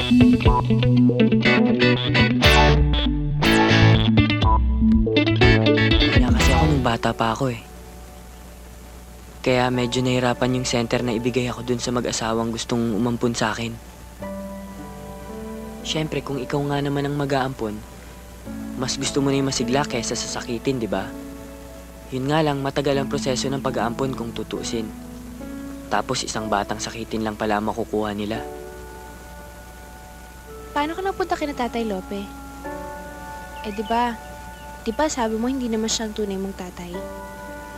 Kaya kasi ako nung bata pa ako eh. Kaya medyo nahirapan yung center na ibigay ako dun sa mag-asawang gustong umampun sa akin. Siyempre, kung ikaw nga naman ang mag-aampon, mas gusto mo na yung masigla kaysa sasakitin, di ba? Yun nga lang, matagal ang proseso ng pag-aampon kung tutuusin. Tapos isang batang sakitin lang pala ang makukuha nila. Paano ka napunta kina Tatay Lope? Eh, di ba sabi mo hindi naman siyang tunay mong tatay?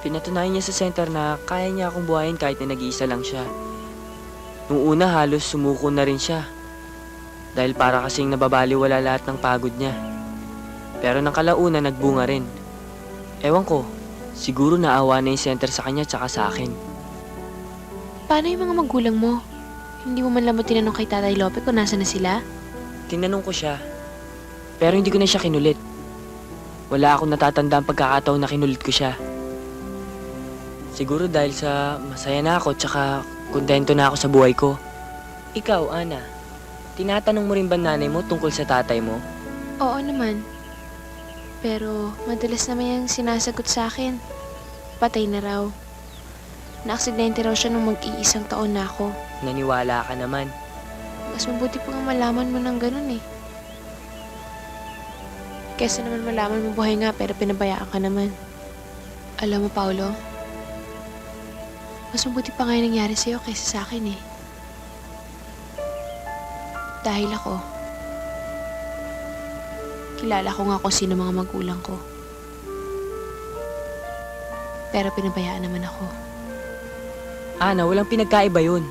Pinatunayan niya sa center na kaya niya akong buhayin kahit na nag-iisa lang siya. Nung una halos sumuko na rin siya. Dahil para kasing nababaliwala lahat ng pagod niya. Pero nang kalauna nagbunga rin. Ewan ko, siguro naawa na yung center sa kanya tsaka sa akin. Paano yung mga magulang mo? Hindi mo man lang mo tinanong kay Tatay Lope kung nasa na sila? Tinanong ko siya. Pero hindi ko na siya kinulit. Wala akong natatanda ang pagkakataon na kinulit ko siya. Siguro dahil sa masaya na ako tsaka kontento na ako sa buhay ko. Ikaw, Ana, tinatanong mo rin ba nanay mo tungkol sa tatay mo? Oo naman. Pero madalas naman yung sinasagot sa akin. Patay na raw. Na-aksidente raw siya nung mag-iisang taon na ako. Naniwala ka naman. Mas mabuti pa nga malaman mo ng ganun eh. Kesa naman malaman mo buhay nga pero pinabayaan ka naman. Alam mo, Paulo, mas mabuti pa nga yung nangyari sa'yo kaysa sa akin eh. Dahil ako, kilala ko nga kung sino mga magulang ko. Pero pinabayaan naman ako. Ana, walang pinagkaiba yun.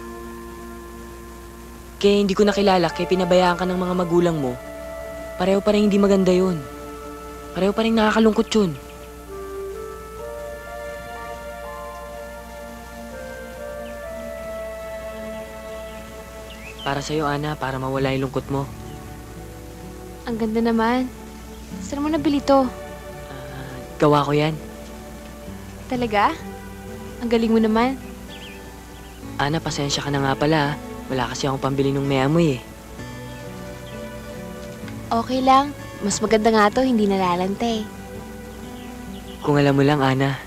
Kaya hindi ko nakilala, kaya pinabayaan ka ng mga magulang mo. Pareho pa rin hindi maganda yun. Pareho pa rin nakakalungkot yun. Para sa'yo, Ana, para mawala yung lungkot mo. Ang ganda naman. Saan mo nabili to? Gawa ko yan. Talaga? Ang galing mo naman. Ana, pasensya ka na nga pala. Wala kasi akong pambili ng meamoy eh. Okay lang. Mas maganda nga to, hindi nalalante. Kung alam mo lang, Ana.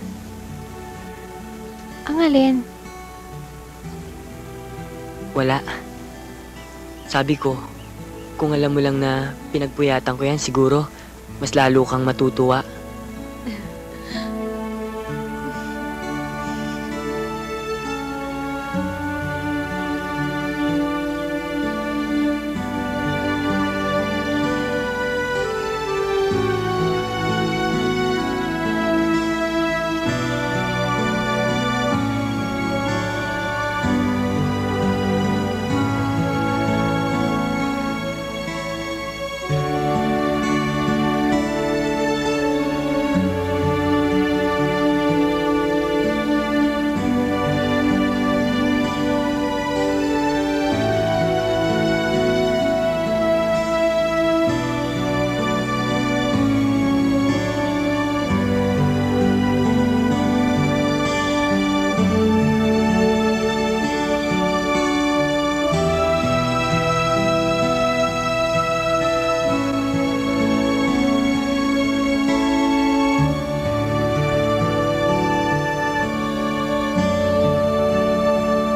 Ang alin? Wala. Sabi ko, kung alam mo lang na pinagpuyatan ko yan, siguro mas lalo kang matutuwa.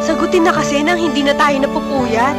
Sagutin na kasi nang hindi na tayo napupuyat.